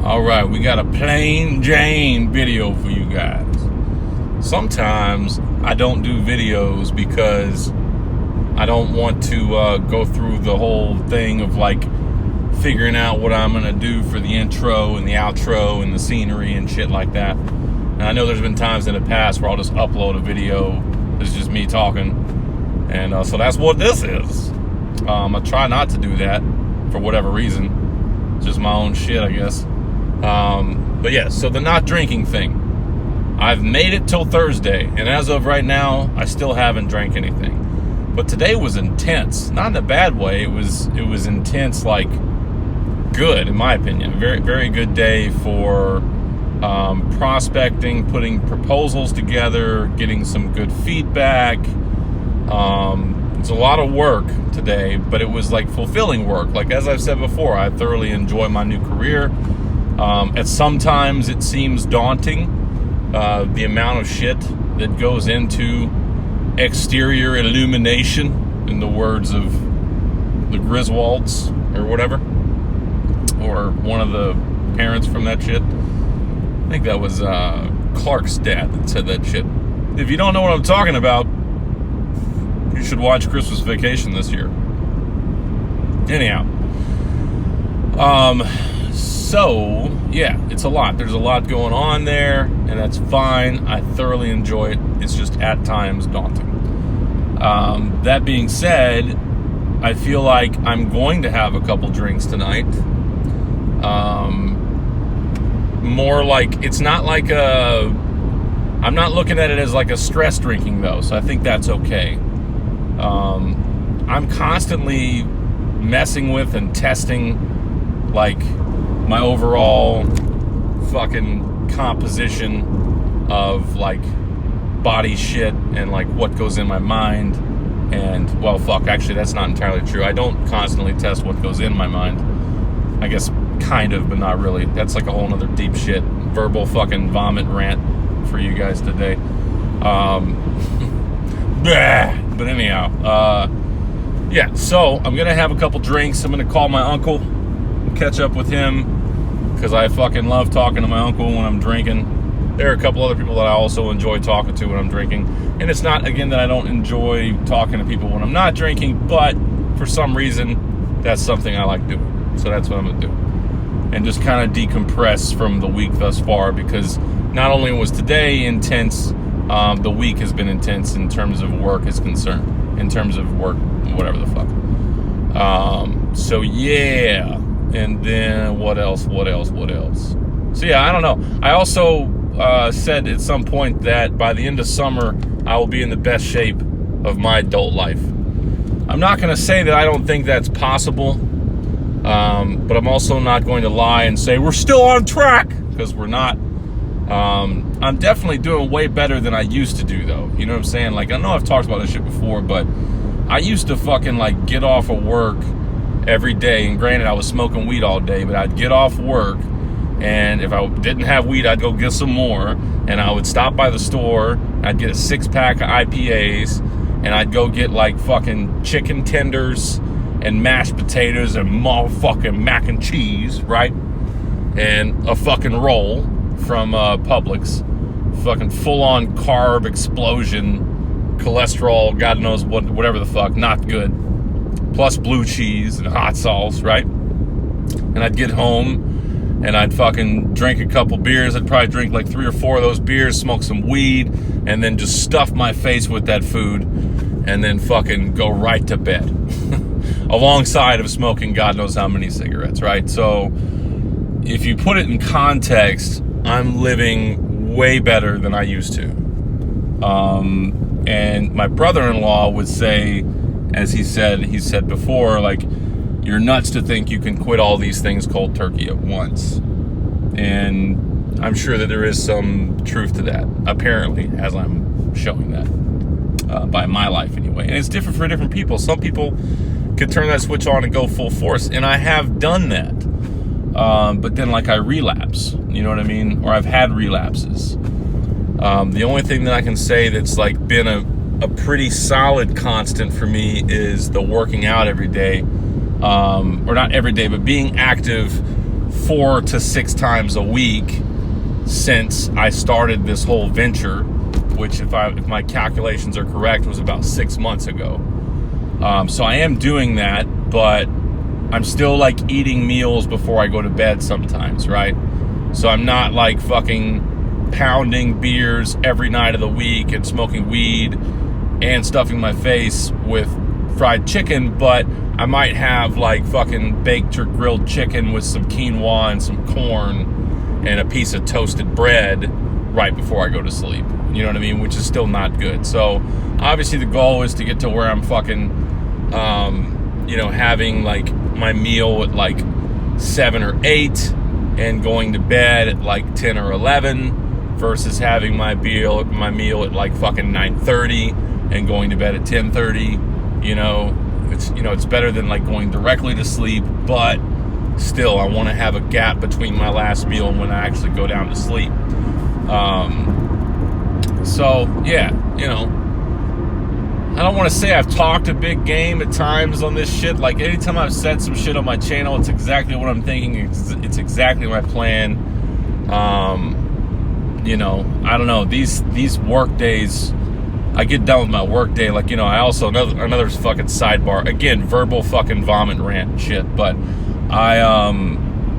All right, we got a plain Jane video for you guys. Sometimes I don't do videos because I don't want to go through the whole thing of like figuring out what I'm gonna do for the intro and the outro and the scenery and shit like that. And I know there's been times in the past where I'll just upload a video that's just me talking, and so that's what this is. I try not to do that for whatever reason. It's just my own shit, I guess. But yeah, so the not drinking thing. I've made it till Thursday, and as of right now, I still haven't drank anything. But today was intense, not in a bad way. It was intense, like good, in my opinion. Very, very good day for prospecting, putting proposals together, getting some good feedback. It's a lot of work today, but it was like fulfilling work. Like, as I've said before, I thoroughly enjoy my new career. At sometimes it seems daunting, the amount of shit that goes into exterior illumination, in the words of the Griswolds or whatever, or one of the parents from that shit. I think that was Clark's dad that said that shit. If you don't know what I'm talking about, you should watch Christmas Vacation this year. Anyhow, so yeah, it's a lot. There's a lot going on there, and that's fine. I thoroughly enjoy it. It's just at times daunting. That being said, I feel like I'm going to have a couple drinks tonight. More like, it's not like I'm not looking at it as like a stress drinking though, so I think that's okay. I'm constantly messing with and testing like my overall fucking composition of like body shit and like what goes in my mind. And well, fuck, actually that's not entirely true. I don't constantly test what goes in my mind. I guess kind of, but not really. That's like a whole nother deep shit verbal fucking vomit rant for you guys today. But anyhow, yeah, so I'm gonna have a couple drinks. I'm gonna call my uncle, catch up with him, because I fucking love talking to my uncle when I'm drinking. There are a couple other people that I also enjoy talking to when I'm drinking. And it's not, again, that I don't enjoy talking to people when I'm not drinking, but for some reason, that's something I like doing. So that's what I'm gonna do. And just kind of decompress from the week thus far, because not only was today intense, the week has been intense in terms of work is concerned. In terms of work, whatever the fuck. So yeah. And then what else? So yeah, I don't know. I also said at some point that by the end of summer, I will be in the best shape of my adult life. I'm not going to say that I don't think that's possible, but I'm also not going to lie and say we're still on track, because we're not. I'm definitely doing way better than I used to do, though. You know what I'm saying? Like, I know I've talked about this shit before, but I used to fucking like get off of work every day, and granted I was smoking weed all day, but I'd get off work, and if I didn't have weed, I'd go get some more, and I would stop by the store, I'd get a 6-pack of IPAs, and I'd go get like fucking chicken tenders and mashed potatoes and motherfucking mac and cheese, right? And a fucking roll from Publix, fucking full-on carb explosion, cholesterol, God knows what, whatever the fuck, not good. Plus blue cheese and hot sauce, right? And I'd get home and I'd fucking drink a couple beers. I'd probably drink like 3 or 4 of those beers, smoke some weed, and then just stuff my face with that food, and then fucking go right to bed. Alongside of smoking God knows how many cigarettes, right? So if you put it in context, I'm living way better than I used to. And my brother-in-law would say, as he said before, like, you're nuts to think you can quit all these things cold turkey at once. And I'm sure that there is some truth to that, apparently, as I'm showing that, by my life anyway. And it's different for different people. Some people can turn that switch on and go full force, and I have done that. But then, like, I relapse, you know what I mean? Or I've had relapses. The only thing that I can say that's, like, been a pretty solid constant for me is the working out every day. Or not every day, but being active 4 to 6 times a week since I started this whole venture, which if my calculations are correct was about 6 months ago. So I am doing that, but I'm still like eating meals before I go to bed sometimes, right? So I'm not like fucking pounding beers every night of the week and smoking weed and stuffing my face with fried chicken, but I might have like fucking baked or grilled chicken with some quinoa and some corn and a piece of toasted bread right before I go to sleep. You know what I mean? Which is still not good. So obviously the goal is to get to where I'm fucking, having like my meal at like 7 or 8 and going to bed at like 10 or 11 versus having my meal at like fucking 9:30 and going to bed at 10:30. It's better than like going directly to sleep, but still I want to have a gap between my last meal and when I actually go down to sleep. I don't want to say I've talked a big game at times on this shit. Like anytime I've said some shit on my channel, it's exactly what I'm thinking. It's exactly my plan. I don't know, these work days, I get done with my work day, like, I also, another fucking sidebar, again, verbal fucking vomit rant shit, but I,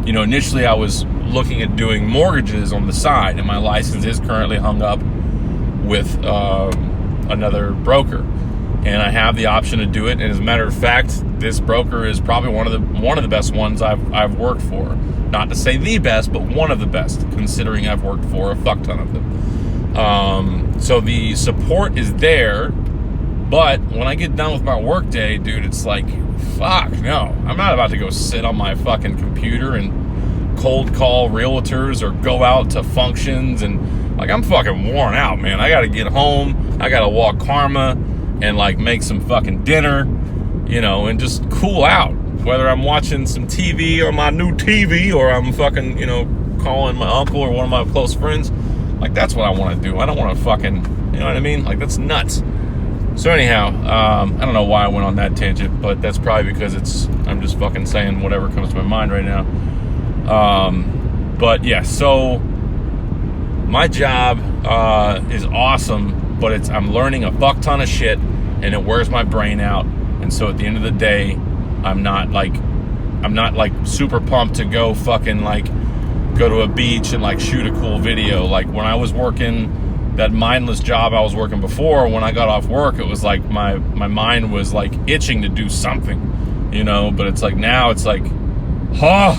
initially I was looking at doing mortgages on the side, and my license is currently hung up with another broker, and I have the option to do it, and as a matter of fact, this broker is probably one of the best ones I've worked for. Not to say the best, but one of the best, considering I've worked for a fuck ton of them. So the support is there, but when I get done with my work day, dude, it's like, fuck, no. I'm not about to go sit on my fucking computer and cold call realtors or go out to functions, and like, I'm fucking worn out, man. I gotta get home, I gotta walk Karma and like make some fucking dinner, and just cool out. Whether I'm watching some TV on my new TV or I'm fucking, calling my uncle or one of my close friends, like, that's what I want to do. I don't want to fucking, you know what I mean? Like, that's nuts. So anyhow, I don't know why I went on that tangent, but that's probably because I'm just fucking saying whatever comes to my mind right now. But yeah, so my job is awesome, but I'm learning a fuck ton of shit, and it wears my brain out. And so at the end of the day, I'm not like super pumped to go fucking like go to a beach and like shoot a cool video. Like when I was working that mindless job I was working before, when I got off work, it was like my mind was like itching to do something, but it's like now it's like, I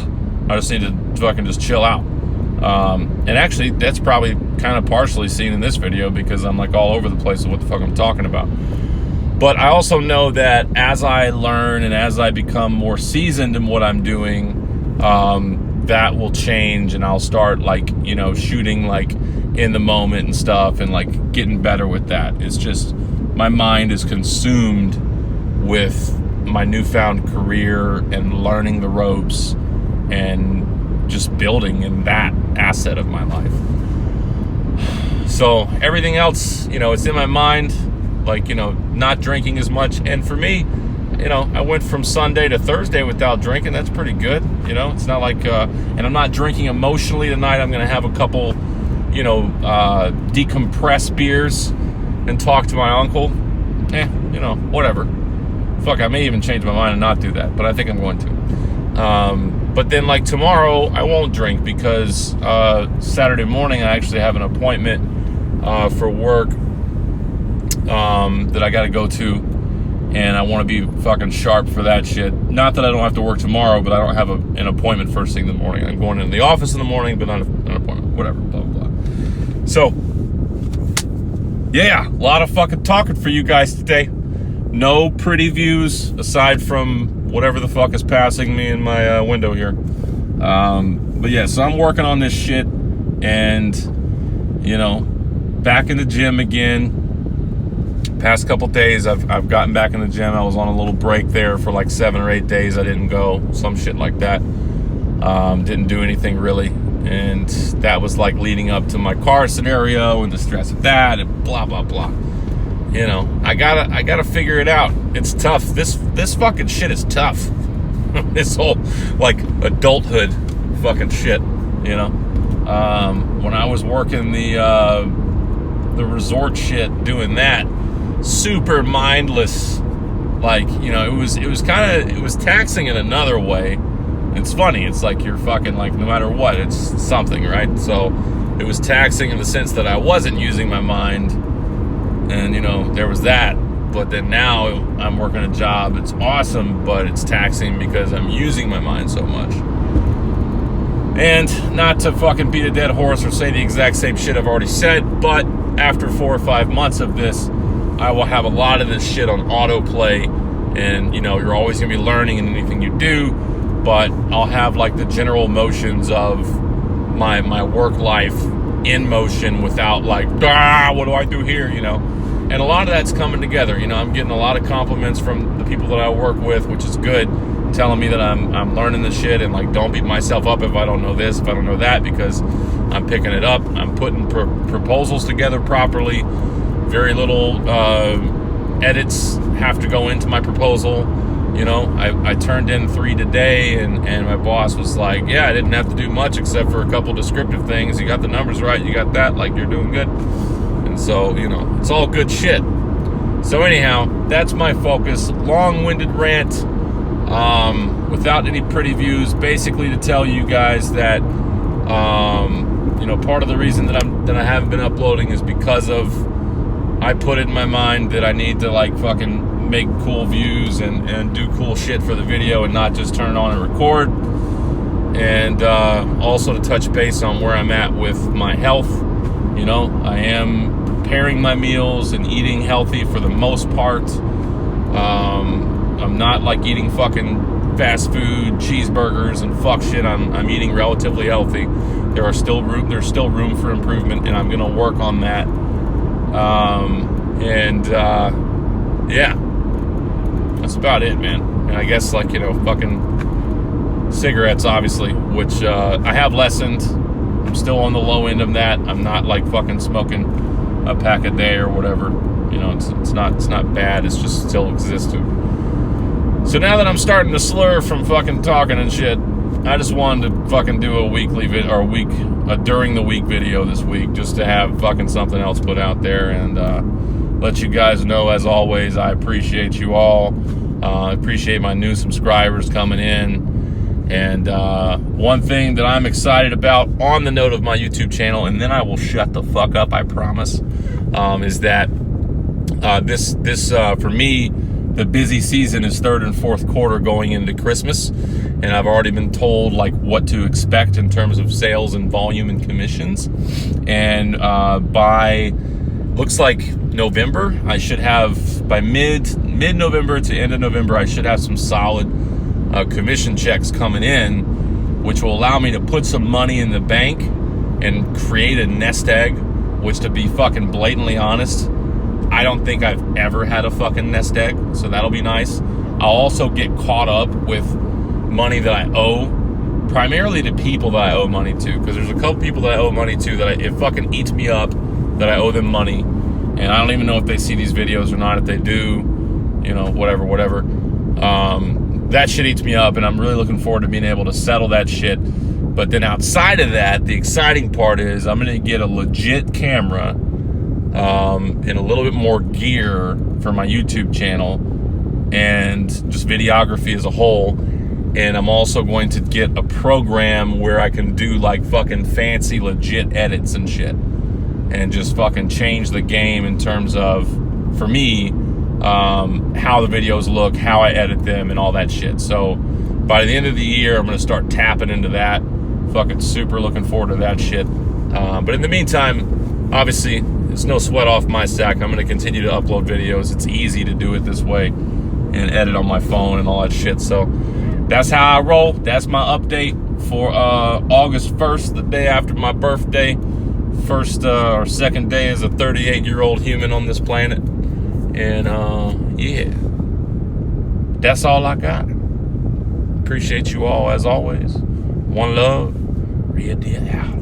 just need to fucking just chill out. And actually that's probably kind of partially seen in this video because I'm like all over the place of what the fuck I'm talking about. But I also know that as I learn and as I become more seasoned in what I'm doing, that will change, and I'll start like, shooting like in the moment and stuff, and like getting better with that. It's just my mind is consumed with my newfound career and learning the ropes and just building in that asset of my life. So everything else, it's in my mind. Like, not drinking as much. And for me, I went from Sunday to Thursday without drinking. That's pretty good. It's not like, and I'm not drinking emotionally tonight. I'm going to have a couple, decompress beers and talk to my uncle. Whatever. Fuck, I may even change my mind and not do that, but I think I'm going to. But then like tomorrow, I won't drink because Saturday morning, I actually have an appointment for work that I got to go to, and I want to be fucking sharp for that shit. Not that I don't have to work tomorrow, but I don't have an appointment first thing in the morning. I'm going into the office in the morning, but not an appointment, whatever, blah, blah, blah. So, yeah, a lot of fucking talking for you guys today. No pretty views aside from whatever the fuck is passing me in my window here. But yeah, so I'm working on this shit, and, back in the gym again. Past couple days I've gotten back in the gym. I was on a little break there for like 7 or 8 days. I didn't go, some shit like that. Didn't do anything really, and that was like leading up to my car scenario and the stress of that and blah blah blah. I gotta figure it out. It's tough. This fucking shit is tough. This whole like adulthood fucking shit, you know. When I was working the resort shit, doing that, super mindless, like, you know, it was taxing in another way. It's funny, it's like you're fucking, like, no matter what, it's something, right? So it was taxing in the sense that I wasn't using my mind, and, you know, there was that. But then now I'm working a job, it's awesome, but it's taxing because I'm using my mind so much. And not to fucking beat a dead horse or say the exact same shit I've already said, but after 4 or 5 months of this, I will have a lot of this shit on autoplay. And, you know, you're always going to be learning in anything you do, but I'll have, like, the general motions of my work life in motion without, like, what do I do here, you know? And a lot of that's coming together. You know, I'm getting a lot of compliments from the people that I work with, which is good, telling me that I'm learning the shit, and, like, don't beat myself up if I don't know this, if I don't know that, because I'm picking it up. I'm putting proposals together properly. Very little edits have to go into my proposal. You know, I turned in 3 today, and my boss was like, yeah, I didn't have to do much except for a couple descriptive things. You got the numbers right, you got that, like, you're doing good. And so, you know, it's all good shit. So anyhow, that's my focus. Long-winded rant, without any pretty views, basically to tell you guys that, you know, part of the reason that I haven't been uploading is because of, I put it in my mind that I need to, like, fucking make cool views and do cool shit for the video and not just turn it on and record. And also to touch base on where I'm at with my health. You know, I am preparing my meals and eating healthy for the most part. I'm not, like, eating fucking fast food, cheeseburgers, and fuck shit. I'm eating relatively healthy. There's still room for improvement, and I'm gonna work on that. Yeah, that's about it, man. And I guess, like, you know, fucking cigarettes, obviously, which I have lessened. I'm still on the low end of that. I'm not, like, fucking smoking a pack a day or whatever. You know, it's not bad. It's just still existing. So now that I'm starting to slur from fucking talking and shit, I just wanted to fucking do a weekly during the week video this week, just to have fucking something else put out there, and let you guys know, as always, I appreciate you all. I appreciate my new subscribers coming in. And one thing that I'm excited about on the note of my YouTube channel, and then I will shut the fuck up, I promise, is that this for me, the busy season is 3rd and 4th quarter going into Christmas, and I've already been told, like, what to expect in terms of sales and volume and commissions. And by looks like November, I should have, by mid-November to end of November, I should have some solid commission checks coming in, which will allow me to put some money in the bank and create a nest egg, which, to be fucking blatantly honest, I don't think I've ever had a fucking nest egg, so that'll be nice. I'll also get caught up with money that I owe, primarily to people that I owe money to, because there's a couple people that I owe money to that it fucking eats me up that I owe them money, and I don't even know if they see these videos or not. If they do, you know, whatever. That shit eats me up, and I'm really looking forward to being able to settle that shit. But then outside of that, the exciting part is I'm going to get a legit camera and a little bit more gear for my YouTube channel and just videography as a whole. And I'm also going to get a program where I can do, like, fucking fancy legit edits and shit, and just fucking change the game in terms of, for me, how the videos look, how I edit them, and all that shit. So by the end of the year, I'm going to start tapping into that. Fucking super looking forward to that shit. But in the meantime, obviously, it's no sweat off my sack. I'm going to continue to upload videos. It's easy to do it this way and edit on my phone and all that shit. So that's how I roll. That's my update for August 1st, the day after my birthday. First or second day as a 38-year-old human on this planet. And yeah, that's all I got. Appreciate you all as always. One love, Real Deal out.